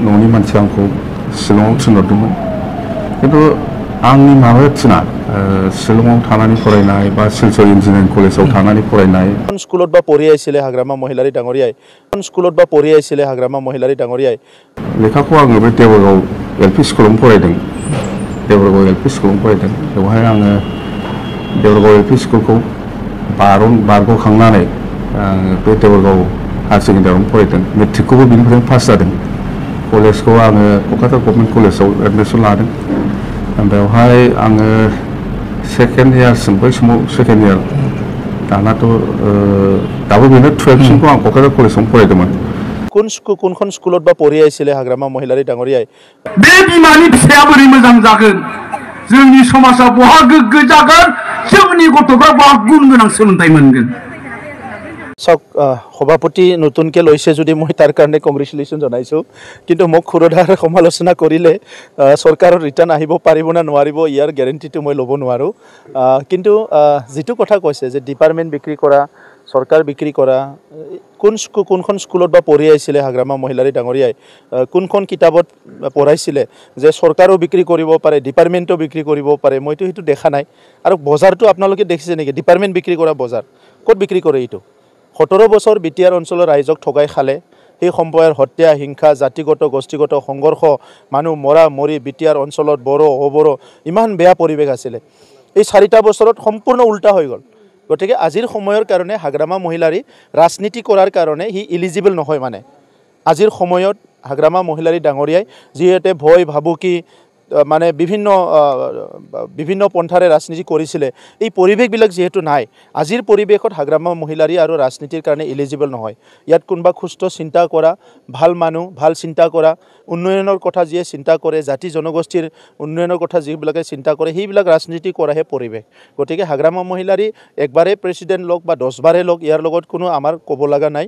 न'नि मानसि आंखौ शिलंआव थिनहरदोंमोन खिन्थु आंनि माबाया थिना शिलंआव थानानै फरायनाय बा सिलचर इन्जिनियारिं कलेजाव थानानै फरायनाय स्कुলত बा पढ़ि आइसिले हाग्रामा महिलारी डांगरियाय स्कुলত बा पढ़ि आइसिले हाग्रामा महिलारी डांगरियाय लेखाखौ आङो बे देबरगाव एलपि स्कुलावनो फरायदों देबरगाव एलपि स्कुलावनो फरायदों बेवहाय आङो देबरगाव एलपि स्कुलखौ बारग'खांनानै बे देबरगाव हायार सेकेन्डारियावनो फरायदों मेट्रिकखौबो बिनिफ्रायनो पास जादों कलेजखौ आङो क'क्राझार गभर्नमेन्ट कलेजाव एडमिसन लादों बेवहाय आङो सेकेन्ड इयारसिम बै समाव सेकेन्ड इयार दानाथ' दाबो बेनो 12सिमखौ आं क'क्राझार कलेजावनो फरायदोंमोन कोन स्कुলত बा पढ़ि आइसिले हाग्रामा महिलारी डांगरियाय बे बिमानि फिसाया बोरै मोजां जागोन जोंनि समाजा बहा गोग्गो जागोन जोंनि गथ'फ्रा बहा गुन गोनां सोलोंथाइ मोनगोन सभापति नतुनके लैसे जुदि मैं तार कारणे कंग्रेचुलेशन जनाइছো किन्तु मक खुरधार समालोचना करिले सरकार रिटार्न आहिब पारिब ना नवारिब यार ग्यारेन्टीটো मैं लब नवारो किन्तु जितु कथा কৈছে जे डिपार्टमेन्ट बिक्री करा सरकार बिक्री करा कोनखन स्कुলত बा पढ़ि आइसिले हाग्रामा महिलारी डांगरियाय कोनखन किताबत पढ़ाइसिले जे सरकारो बिक्री करिब पारे डिपार्टमेन्टो बिक्री करिब पारे मइतो हितु देखा नाय आरो बजारটো आपनालोके देखिছে नेকি डिपार्टमेन्ट बिक्री करा बजार कत बिक्री करे इटो 17 বছৰ বিটিআৰ অঞ্চলৰ ৰাইজক ঠগাই খালে সেই সম্পয়ৰ হত্যা হিংসা জাতিগত গোষ্ঠীগত সংঘৰ্ষ মানুহ মৰা মৰি বিটিআৰ অঞ্চলত বড় অবড় ইমান বেয়া পৰিবেশ আছিল এই 4টা বছৰত সম্পূৰ্ণ উল্টা হৈ গল গতিকে আজিৰ সময়ৰ কাৰণে হাগ্ৰামা মহিলাৰী ৰাজনীতি কৰাৰ কাৰণে হি এলিজিবল নহয় মানে আজিৰ সময়ত হাগ্ৰামা মহিলাৰী ডাঙৰীয়াই যিহেতু ভয় ভাবুকি মানে বিভিন্ন পন্থাৰে ৰাজনীতি কৰিছিলে এই পৰিবেশবিলাক যেহেতু নাই আজিৰ পৰিবেশত হাগ্ৰামা মহিলাৰী আৰু ৰাজনীতিৰ কাৰণে এলিজিবল নহয় ইয়াত কোনবা খুষ্ট চিন্তা কৰা ভাল মানুহ ভাল চিন্তা কৰা উন্নয়নৰ কথা যিয়ে চিন্তা কৰে জাতি জনগোষ্ঠীৰ উন্নয়নৰ কথা যিবিলাকে চিন্তা কৰে সেইবিলাক ৰাজনীতি কৰাহে পৰিবেশ গতিকে হাগ্ৰামা মহিলাৰী একবাৰে প্ৰেসিডেন্ট লোক বা 10 বাৰে লোক ইয়াৰ লগত কোনো আমাৰ ক'ব লগা নাই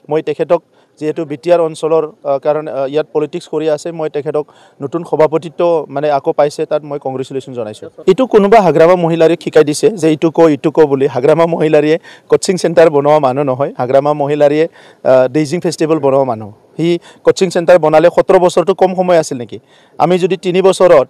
মই তেখেতক যেহেতু বিটিআৰ অঞ্চলৰ কাৰণ ইয়াত পলিটিক্স কৰি আছে মই তেখেতক নতুন সভাপতিত্ব মানে আকো পাইছে তাত মই কংগ্ৰেচুলেশ্যন জনাইছো ইটো কোনোবা হাগ্ৰামা মহিলাৰীক শিকাই দিছে যে ইটো কো বুলি হাগ্ৰামা মহিলাৰীয়ে কোচিং সেন্টাৰ বনোৱা মানুহ নহয় হাগ্ৰামা মহিলাৰীয়ে ডেইজিং ফেষ্টিভেল বনোৱা মানুহ হি কোচিং সেন্টাৰ বনালে 17 বছৰটো কম সময় আছিল নেকি আমি যদি 3 বছৰত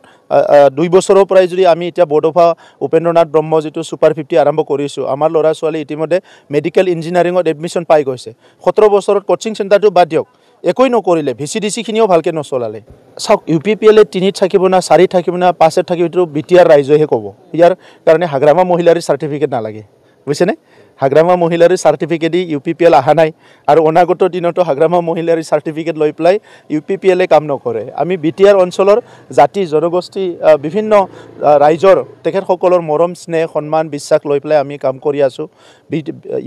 2 বছৰৰ পৰাই যদি আমি এতিয়া বড়োফা উপেন্দ্ৰনাথ ব্ৰহ্ম যেটো সুপাৰ 50 আৰম্ভ কৰিছো আমাৰ লৰা ছোৱালী ইতিমধ্যে মেডিকেল ইঞ্জিনিয়াৰিংত এডমিশন পাই গৈছে 17 বছৰত কোচিং সেন্টাৰটো বাদ দিয়ক একোই নকৰিলে ভিসিডিসি খিনিও ভালকে নচলালে সাক ইউপিপিএল 3 থাকিব না 4 থাকিব না 5 থাকিব বিটিআৰ ৰাইজহে ক'ব ইয়াৰ কাৰণে হাগ্ৰামা মহিলাৰী সাৰ্টিফিকেট নালাগে বুজিছেনে হাগ্ৰামা মহিলাৰী সাৰ্টিফিকেট দি ইউপিপিএল আহা নাই আৰু অনাগত দিনতো হাগ্ৰামা মহিলাৰী সাৰ্টিফিকেট লৈ প্লাই ইউপিপিএলে কাম নকৰে আমি বিটিআৰ অঞ্চলৰ জাতি জনগোষ্ঠী বিভিন্ন ৰাইজৰ তেখেতসকলৰ মৰম স্নেহ সন্মান বিশ্বাস লৈ প্লাই আমি কাম কৰি আছো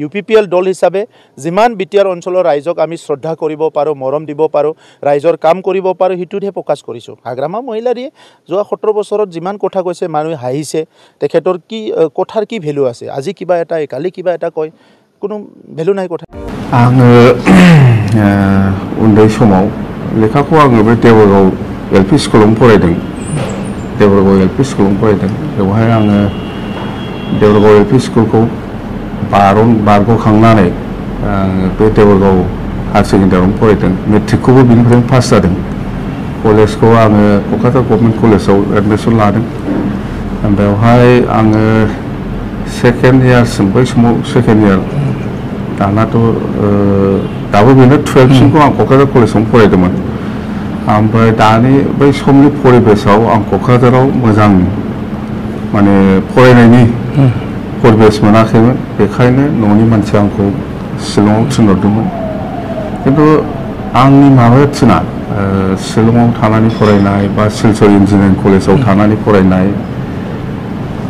ইউপিপিএল দল হিচাপে যিমান বিটিআৰ অঞ্চলৰ ৰাইজক আমি শ্ৰদ্ধা কৰিব পাৰো মৰম দিব পাৰো ৰাইজৰ কাম কৰিব পাৰো হিতুহে প্ৰকাশ কৰিছো হাগ্ৰামা মহিলাৰীয়ে যোৱা 17 বছৰত যিমান কথা কৈছে মানুহ হাঁহিছে তেখেতৰ কি কথাৰ কি ভ্যালু আছে আজি কিবা এটা কালি কিবা এটা কয় কোনো ভ্যালু নাই কথা आङो उन्दै समाव लेखाखौ आङो बे देबरगाव एलपि स्कुलावनो फरायदों देबरगाव एलपि स्कुलावनो फरायदों बेवहाय आङो देबरगाव एलपि स्कुलखौ बारग'खांनानै बे देबरगाव हायार सेकेन्डारियावनो फरायदों मेट्रिकखौबो बिनिफ्रायनो पास जादों कलेजखौ आङो क'क्राझार गभर्नमेन्ट कलेजाव एडमिसन लादों बेवहाय आङो सेकेन्ड इयारसिम बै समाव सेकेन्ड इयार दानाथ' दाबो बेनो 12सिमखौ आं क'क्राझार कलेजावनो फरायदोंमोन ओमफ्राय दानि बै समनि परिबेसाव आं क'क्राझाराव मोजां माने फरायनायनि परिबेस मोनाखैमोन बेखायनो न'नि मानसि आंखौ शिलंआव थिनहरदोंमोन खिन्थु आंनि माबाया थिना शिलंआव थानानै फरायनाय बा सिलचर इन्जिनियारिं कलेजाव थानानै फरायनाय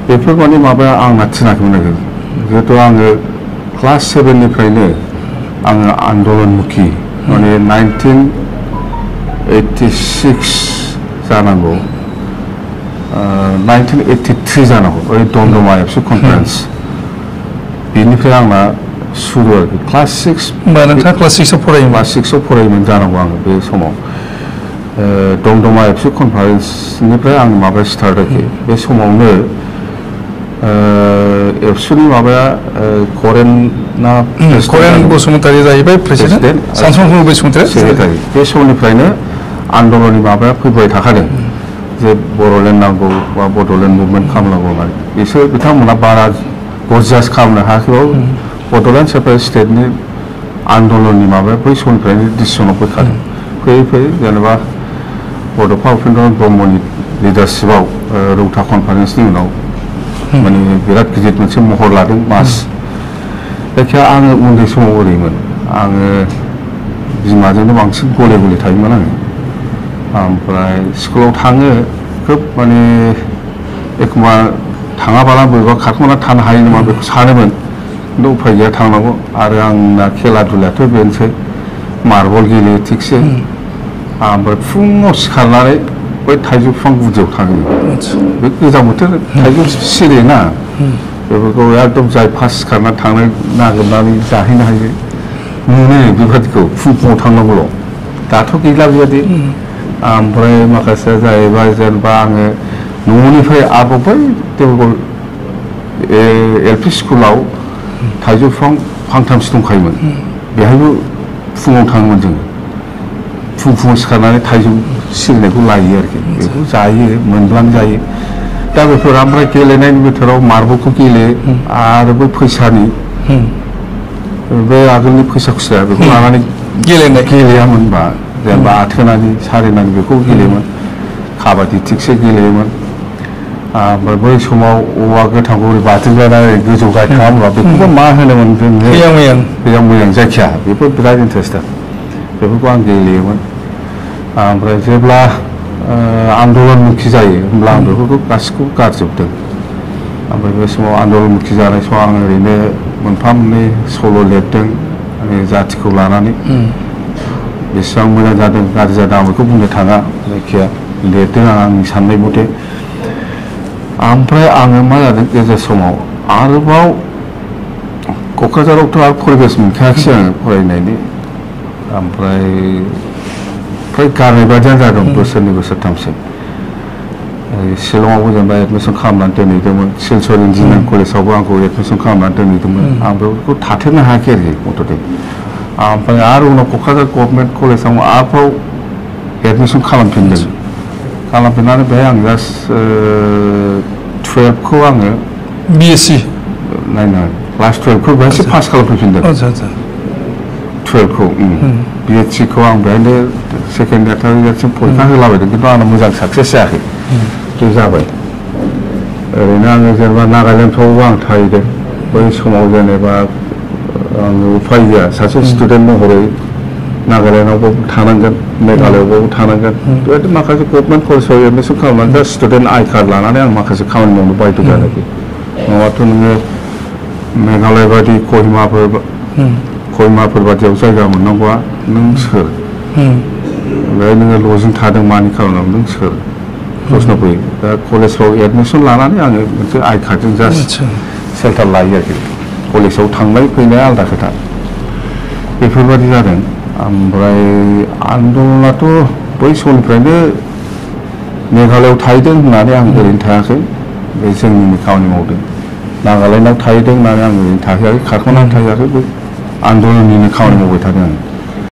बेफोर माने माबाया आंना थिनाखैमोन आरो जिहेतु आङो क्लास 7 निफ्रायनो आङो आन्दोलनमुखी माने 1986 जानांगौ 1983 जानांगौ ओइ दमदमा एबसु कनफारेन्स बेनिफ्राय आंना सुरु आरो क्लास 6 नोंथाङा क्लास 6 आव फरायोमोन क्लास 6 आव फरायोमोन जानांगौ आङो बे समाव दमदमा एबसु कनफारेन्सनिफ्राय आं माबा स्टार्ट आरोखि बे समावनो एबसुनि माबाया करेन बसुमतारी जाहैबाय प्रेसिडेन्ट सानसुमा बसुमतारी सेक्रेटारि बे समनिफ्रायनो आन्दलननि माबाया फैबाय थाखादों जे बर'लेण्ड नांगौ बा बड'लेण्ड मुभमेन्ट खालामनांगौ होननानै बिसोर बिथांमोना बारा गजास खालामनो हायाखैबाबो बड'लेण्ड सेपारेट स्टेटनि आन्दलननि माबाया बै समनिफ्रायनो डिसिसनाव फैखादों फैयै फैयै जेनेबा बड'फा उपेन्द्र ब्रह्मनि लिडारशिपआव रौता कनफारेन्सनि उनाव माने बिराद गिदिर मोनसे महर लादों मास जायखिया आङो उन्दै समाव ओरैमोन आङो बिमाजोंनो बांसिन गले गले थायोमोन आङो ओमफ्राय स्कुलाव थाङो खोब माने एखमबा थाङाबाला बबेबा खारखुमाना थानो हायो नामा बेखौ सानोमोन खिन्थु उफाय गैया थांनांगौ आरो आंना खेला दुलायाथ' बेनोसै मार्बल गेलेयो थिगसे ओमफ्राय फुङाव सिखारनानै बै थाइजौ बिफां गुदियाव थाङो बे गोजां बोथोर थाइजौ सिरियोना बेफोरखौ एकदम जाय फार्स्ट सिखारनानै थांनो नागिरनानै जाहैनो हायो मोनो बेबादिखौ फुङाव थांनांगौल' दाथ' गैला बेबादि ओमफ्राय माखासेया जाहैबाय जेनेबा आङो न'निफ्राय आरोबाव बै देवगल एलपि स्कुलाव थाइजौ बिफां फांथामसो दंखायोमोन बेहायबो फुङाव थाङोमोन जोङो फुङाव सिखारनानै थाइजौ सिरिनायखौ लायो आरोखि बेखौ जायो मोनब्लानो जायो दा बेफोर ओमफ्राय गेलेनायनि बोथोराव मार्बलखौ गेलेयो आरो बै फैसानि बे आगोलनि फैसा खुस्रा बेखौ लानानै गेलेयामोनबा जेनेबा आथोनानै सारेनानै बेखौ गेलेयोमोन काबादि थिगसे गेलेयोमोन ओमफ्राय बै समाव औवा गोथांखौ ओरै बाथुमजानानै गोजौ गाय खालामोबा बेखौबो मा होनोमोन जों मोजां जायखिया बेफोर बिराद इन्टारेस्टेड बेफोरखौ आं गेलेयोमोन ओमफ्राय जेब्ला आन्दलनमुखि जायो होमब्ला आं बेफोरखौ गासिखौबो गारजोबदों ओमफ्राय बे समाव आन्दलनमुखि जानाय समाव आं ओरैनो मोनफा मोननै सल' लिरदों माने जाथिखौ लानानै बेसेबां मोजां जादों गाज्रि जादों आं बेखौ बुंनो थाङा जायखिया लिरदों आंनि साननाय मथे ओमफ्राय आङो मा जादों गेजेर समाव आरोबाव क'क्राझारावथ' आरो परिबेस मोनखायाखिसै आङो फरायनायनि ओमफ्राय फ्राय गारनाय बादियानो जादों बोसोरनै बोसोरथामसो शिलंआवबो जेनेबा एडमिसन खालामनानै दोनहैदोंमोन सिलचर इन्जिनियारिं कलेजावबो आंखौ एडमिसन खालामनानै दोनहैदोंमोन आं बेखौ थाथेरनो हायाखै आरोखि मथथे ओमफ्राय आरो उनाव क'क्राझार गभर्नमेन्ट कलेजाव आरोबाव एडमिसन खालामफिननानै बेहाय आं जास्ट 12खौ आङो BSc नायनो क्लास 12खौ बेहायसो पास खालामफैफिनदों 12खौ BScखौ आं बेहायनो सेकेन्ड इयार थार्ड इयारसिम परीक्षा होलाबायदों खिन्थु आंना मोजां साक्सेस जायाखै बे जाबाय ओरैनो आङो जेनेबा नागालेण्डफ्रावबो आं थाहैदों बै समाव जेनेबा आङो उफाय गैया सासे स्टुडेन्ट महरै नागालेण्डआवबो थानांगोन मेघालयआवबो थानांगोन बेबायदि माखासे गभर्नमेन्ट कलेजाव एडमिसन खालामनानै दा स्टुडेन्ट आइ कार्ड लानानै आं माखासे खामानि मावनो बायद' जानाखि नङाबाथ' नोङो मेघालय बादि कहिमाफोर बादियाव जायगा मोननांगौआ नों सोर ओमफ्राय नोङो लजिं थादों मानि खालामनांगौ नों सोर प्रश्न फैयो दा कलेजफ्राव एडमिसन लानानै आङो मोनसे आइ कार्डजों जास्ट सेल्टार लायो आरोखि कलेजाव थांनाय फैनाया आलादा खोथा बेफोरबादि जादों ओमफ्राय आन्दलनाथ' बै समनिफ्रायनो मेघालयआव थाहैदों होननानै आं ओरैनो थायाखै बे जोंनिनो खामानि मावदों नागालेण्डआव थाहैदों होननानै आं ओरैनो थाहैयाखै खारख'नानै थाहैयाखै बै आन्दलननिनो खामानि मावबाय थादों आं